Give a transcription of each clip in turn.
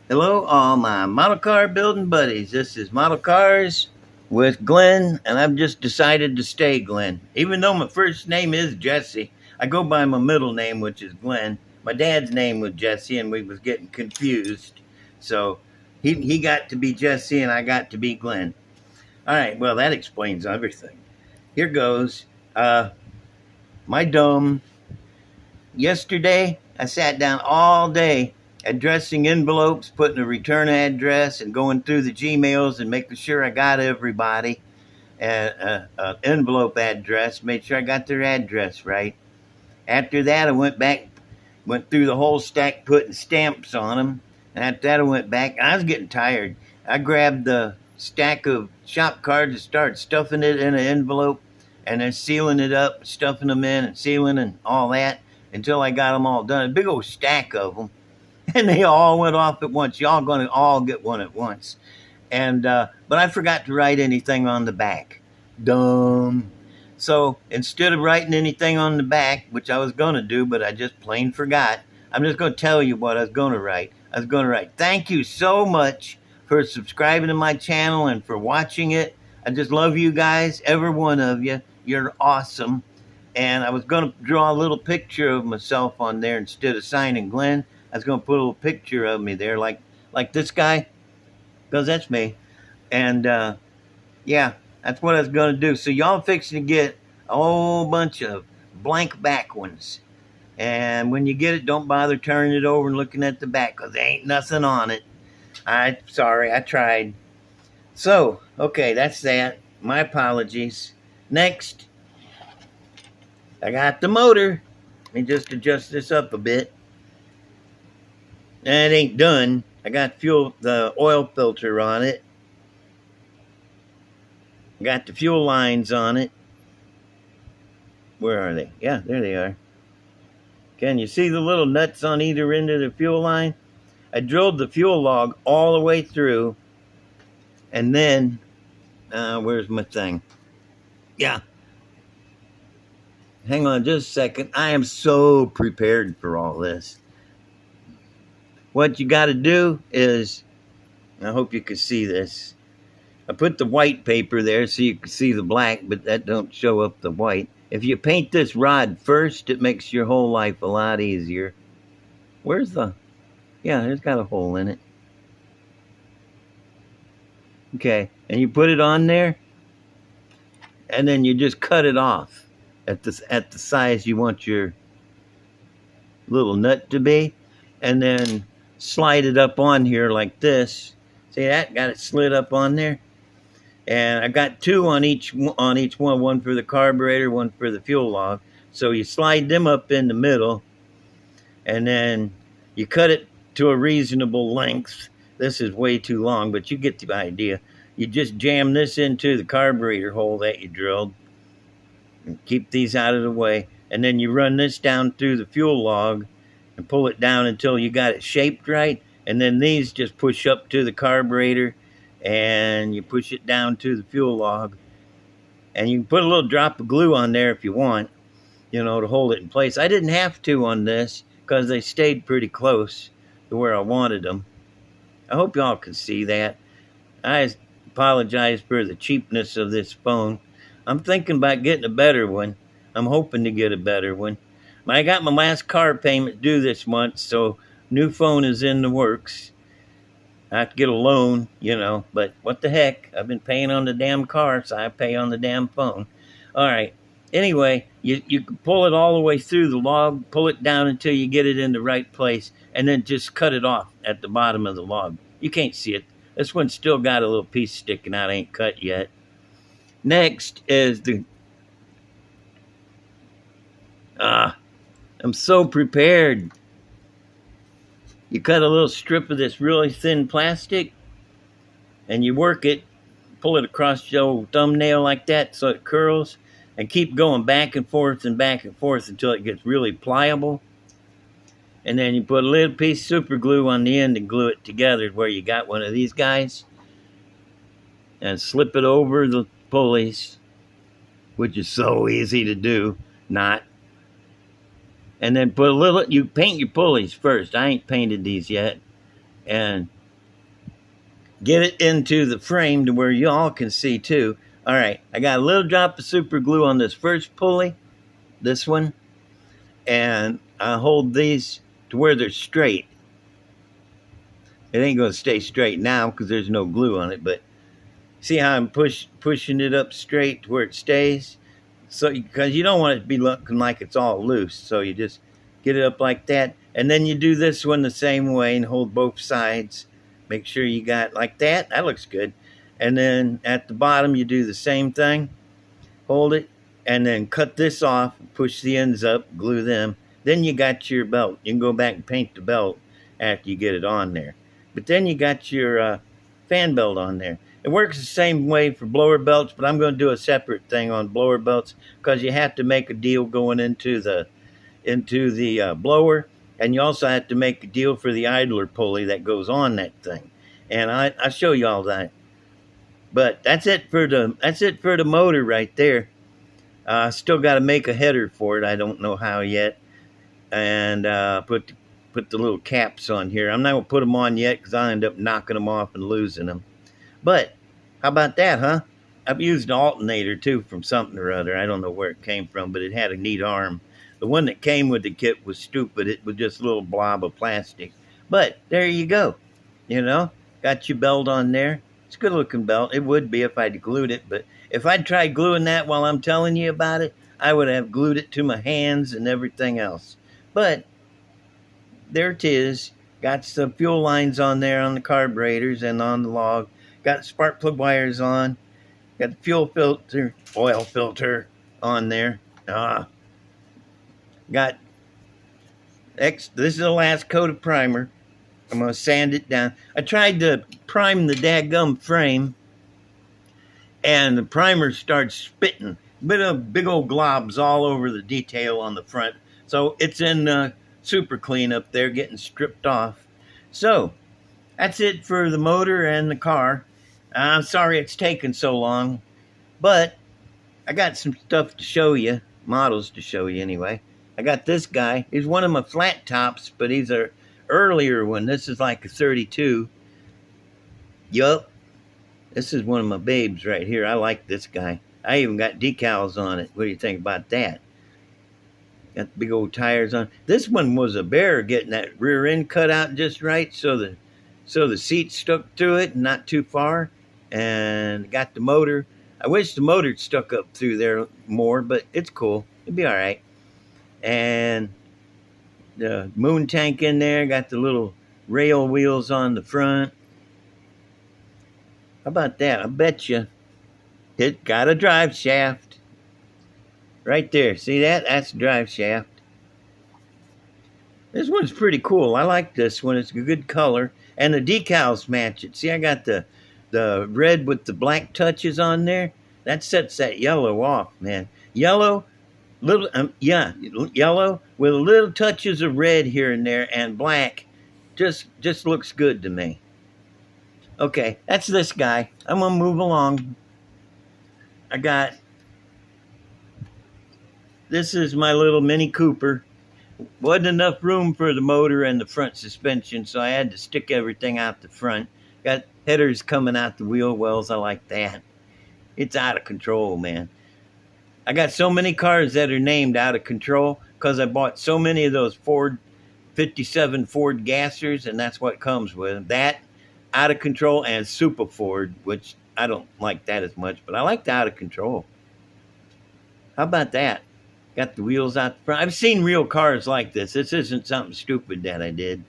Hello, all my model car building buddies. This is Model Cars with Glenn, and I've just decided to stay Glenn. Even though my first name is Jesse, I go by my middle name, which is Glenn. My dad's name was Jesse, and we was getting confused. So he got to be Jesse, and I got to be Glenn. All right, well, that explains everything. Here goes. My dome. Yesterday, I sat down all day addressing envelopes, putting a return address, and going through the Gmails and making sure I got everybody an envelope address, made sure I got their address right. After that, I went through the whole stack, putting stamps on them. And after that, I went back. I was getting tired. I grabbed the stack of shop cards and started stuffing it in an envelope and then sealing it up, stuffing them in and sealing and all that until I got them all done. A big old stack of them. And they all went off at once. Y'all going to all get one at once. And but I forgot to write anything on the back. Dumb. So instead of writing anything on the back, which I was going to do, but I just plain forgot, I'm just going to tell you what I was going to write. I was going to write, thank you so much for subscribing to my channel and for watching it. I just love you guys, every one of you. You're awesome. And I was going to draw a little picture of myself on there instead of signing Glenn. I was going to put a little picture of me there, like this guy, because that's me. And yeah, that's what I was going to do. So y'all fixing to get a whole bunch of blank back ones. And when you get it, don't bother turning it over and looking at the back, because there ain't nothing on it. Sorry, I tried. So, okay, that's that. My apologies. Next, I got the motor. Let me just adjust this up a bit. And it ain't done. I got the oil filter on it. Got the fuel lines on it. Where are they? Yeah, there they are. Can you see the little nuts on either end of the fuel line? I drilled the fuel log all the way through. And then, where's my thing? Yeah. Hang on just a second. I am so prepared for all this. What you got to do is, I hope you can see this. I put the white paper there so you can see the black, but that don't show up the white. If you paint this rod first, it makes your whole life a lot easier. Where's the... Yeah, there's got a hole in it. Okay, and you put it on there, and then you just cut it off at the size you want your little nut to be, and then slide it up on here like this. See that? Got it slid up on there. And I got two on each one for the carburetor, one for the fuel log. So you slide them up in the middle, and then you cut it to a reasonable length. This is way too long, but you get the idea. You just jam this into the carburetor hole that you drilled, and keep these out of the way. And then you run this down through the fuel log and pull it down until you got it shaped right. And then these just push up to the carburetor, and you push it down to the fuel log. And you can put a little drop of glue on there if you want, to hold it in place. I didn't have to on this because they stayed pretty close to where I wanted them. I hope y'all can see that. I apologize for the cheapness of this phone. I'm thinking about getting a better one. I'm hoping to get a better one. I got my last car payment due this month, so new phone is in the works. I have to get a loan, but what the heck? I've been paying on the damn car, so I pay on the damn phone. All right. Anyway, you can pull it all the way through the log, pull it down until you get it in the right place, and then just cut it off at the bottom of the log. You can't see it. This one's still got a little piece sticking out, ain't cut yet. Next is I'm so prepared. You cut a little strip of this really thin plastic, and you work it, pull it across your thumbnail like that so it curls, and keep going back and forth until it gets really pliable. And then you put a little piece of super glue on the end and glue it together where you got one of these guys, and slip it over the pulleys, which is so easy to do, not. And then you paint your pulleys first. I ain't painted these yet. And get it into the frame to where you all can see too. All right, I got a little drop of super glue on this first pulley, this one, and I hold these to where they're straight. It ain't going to stay straight now because there's no glue on it, but see how I'm pushing it up straight to where it stays? So, because you don't want it to be looking like it's all loose, so you just get it up like that, and then you do this one the same way and hold both sides. Make sure you got like that. That looks good. And then at the bottom, you do the same thing. Hold it, and then cut this off, push the ends up, glue them. Then you got your belt. You can go back and paint the belt after you get it on there. But then you got your fan belt on there. It works the same way for blower belts, but I'm going to do a separate thing on blower belts because you have to make a deal going into the blower, and you also have to make a deal for the idler pulley that goes on that thing. And I'll show you all that. But that's it for the motor right there. Still got to make a header for it. I don't know how yet. And put the little caps on here. I'm not going to put them on yet because I'll end up knocking them off and losing them. But how about that, huh? I've used an alternator too from something or other. I don't know where it came from, but it had a neat arm. The one that came with the kit was stupid. It was just a little blob of plastic. But there you go. You know, got your belt on there. It's a good looking belt. It would be if I'd glued it, but if I'd tried gluing that while I'm telling you about it, I would have glued it to my hands and everything else. But there it is. Got some fuel lines on there on the carburetors and on the log. Got spark plug wires on. Got the fuel filter, oil filter on there. Got this is the last coat of primer. I'm going to sand it down. I tried to prime the dadgum frame, and the primer starts spitting. Big old globs all over the detail on the front. So it's in super clean up there, getting stripped off. So that's it for the motor and the car. I'm sorry it's taken so long, but I got some stuff to show you, models to show you anyway. I got this guy. He's one of my flat tops, but he's a earlier one. This is like a 32. Yup. This is one of my babes right here. I like this guy. I even got decals on it. What do you think about that? Got the big old tires on. This one was a bear, getting that rear end cut out just right so the seat stuck to it and not too far. And got the motor. I wish the motor stuck up through there more, but it's cool. It'd be all right. And the moon tank in there, got the little rail wheels on the front. How about that? I bet you it got a drive shaft. Right there. See that? That's the drive shaft. This one's pretty cool. I like this one. It's a good color. And the decals match it. See, I got the red with the black touches on there. That sets that yellow off, man. Yellow yellow with little touches of red here and there, and black just looks good to me. Okay, that's this guy. I'm gonna move along. This is my little Mini Cooper. Wasn't enough room for the motor and the front suspension, so I had to stick everything out the front. Got headers coming out the wheel wells. I like that. It's out of control, man. I got so many cars that are named out of control because I bought so many of those 57 Ford gassers, and that's what comes with that. Out of control and Super Ford, which I don't like that as much, but I like the out of control. How about that? Got the wheels out the front. I've seen real cars like this. This isn't something stupid that I did.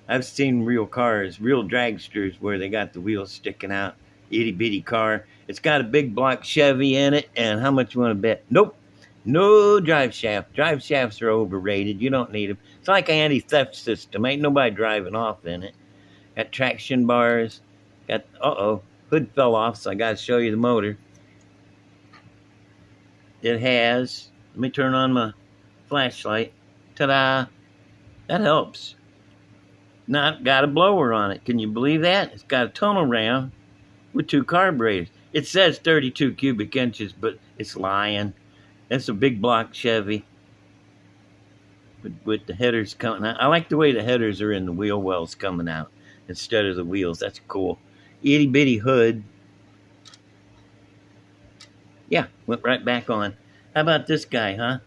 I've seen real cars, real dragsters, where they got the wheels sticking out. Itty bitty car. It's got a big block Chevy in it, and how much you want to bet? Nope. No drive shaft. Drive shafts are overrated. You don't need them. It's like an anti-theft system. Ain't nobody driving off in it. Got traction bars. Got, hood fell off, so I got to show you the motor. It has, let me turn on my flashlight. Ta-da. That helps. Not got a blower on it. Can you believe that? It's got a tunnel ram with 2 carburetors. It says 32 cubic inches, but it's lying. That's a big block Chevy with the headers coming out. I like the way the headers are in the wheel wells coming out instead of the wheels. That's cool. itty bitty hood. Yeah, went right back on. How about this guy, huh?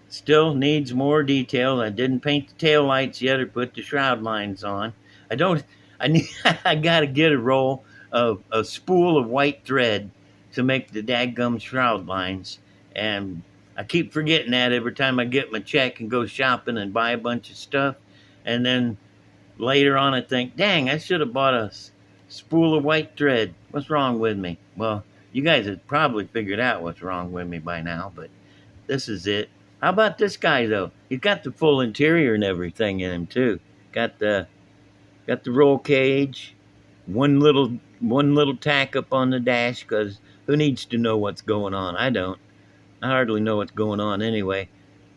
Still needs more detail. I didn't paint the tail lights yet or put the shroud lines on. I don't. I need. I gotta get a roll of a spool of white thread to make the dadgum shroud lines, and I keep forgetting that every time I get my check and go shopping and buy a bunch of stuff, and then later on I think, dang, I should have bought a spool of white thread. What's wrong with me? Well, you guys have probably figured out what's wrong with me by now, but this is it. How about this guy though? He's got the full interior and everything in him too. Got the roll cage, one little tack up on the dash, because who needs to know what's going on? I don't. I hardly know what's going on anyway.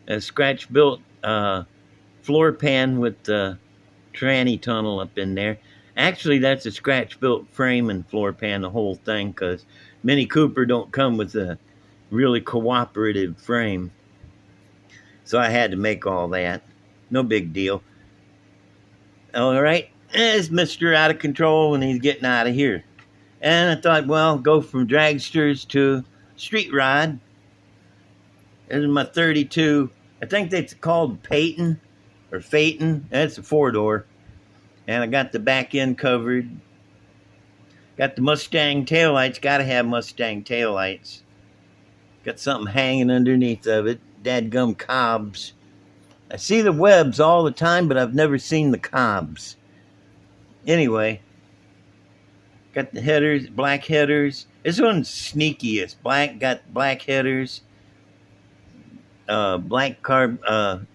A scratch built floor pan with the tranny tunnel up in there. Actually, that's a scratch built frame and floor pan, the whole thing, because Mini Cooper don't come with a really cooperative frame. So I had to make all that. No big deal. All right. It's Mr. Out of Control and he's getting out of here. And I thought, well, go from dragsters to street rod. This is my 32. I think it's called Peyton or Phaeton. That's a 4-door. And I got the back end covered. Got the Mustang taillights. Got to have Mustang taillights. Got something hanging underneath of it. Dadgum cobs. I see the webs all the time, but I've never seen the cobs. Anyway, got the headers, black headers. This one's sneakiest. Got black headers, black carb,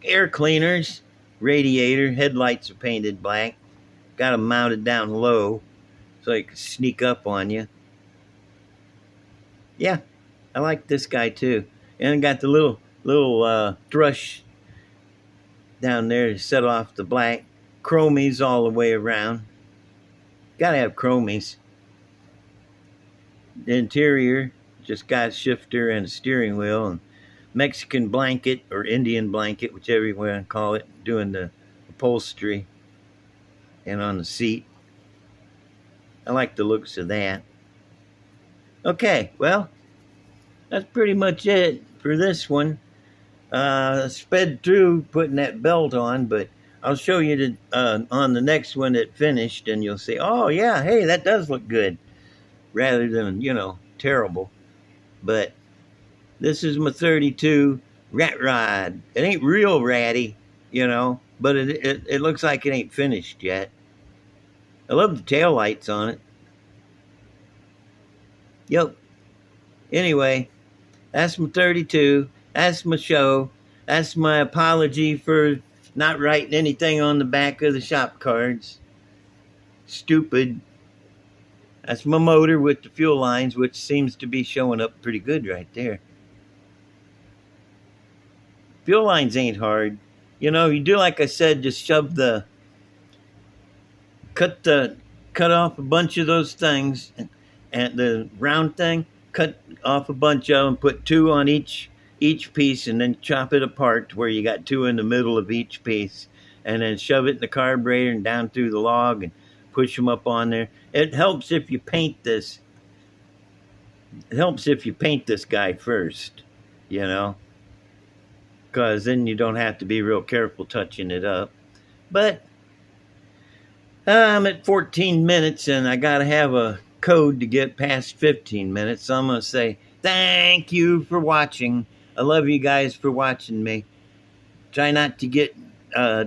air cleaners, radiator, headlights are painted black. Got them mounted down low so they can sneak up on you. Yeah, I like this guy too. And got the little thrush down there to set off the black. Chromies all the way around. Gotta have chromies. The interior just got a shifter and a steering wheel and Mexican blanket or Indian blanket, whichever you want to call it, doing the upholstery and on the seat. I like the looks of that. Okay, well, that's pretty much it for this one. Sped through putting that belt on, but I'll show you on the next one that finished, and you'll say, oh, yeah, hey, that does look good, rather than, terrible. But this is my 32 rat rod. It ain't real ratty, but it looks like it ain't finished yet. I love the taillights on it. Yep. Anyway, that's my 32. That's my show. That's my apology for not writing anything on the back of the shop cards. Stupid. That's my motor with the fuel lines, which seems to be showing up pretty good right there. Fuel lines ain't hard. You do like I said, just cut off a bunch of those things, and the round thing, cut off a bunch of them, put 2 on each piece, and then chop it apart to where you got 2 in the middle of each piece, and then shove it in the carburetor and down through the log and push them up on there. It helps if you paint this. It helps if you paint this guy first, because then you don't have to be real careful touching it up. But I'm at 14 minutes and I got to have a code to get past 15 minutes. So I'm going to say thank you for watching. I love you guys for watching me. Try not to get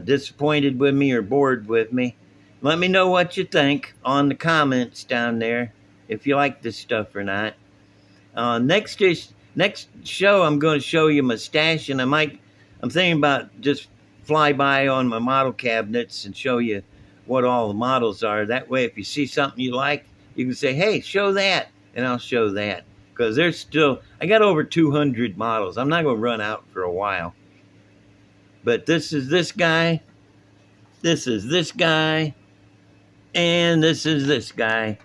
disappointed with me or bored with me. Let me know what you think on the comments down there, if you like this stuff or not. Next show, I'm going to show you my stash, and I'm thinking about just fly by on my model cabinets and show you what all the models are. That way, if you see something you like, you can say, hey, show that, and I'll show that. Because I got over 200 models. I'm not going to run out for a while. But this is this guy, this is this guy, and this is this guy.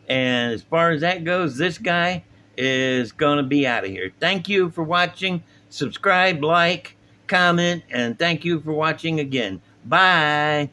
And as far as that goes, this guy is going to be out of here. Thank you for watching. Subscribe, like, comment, and thank you for watching again. Bye.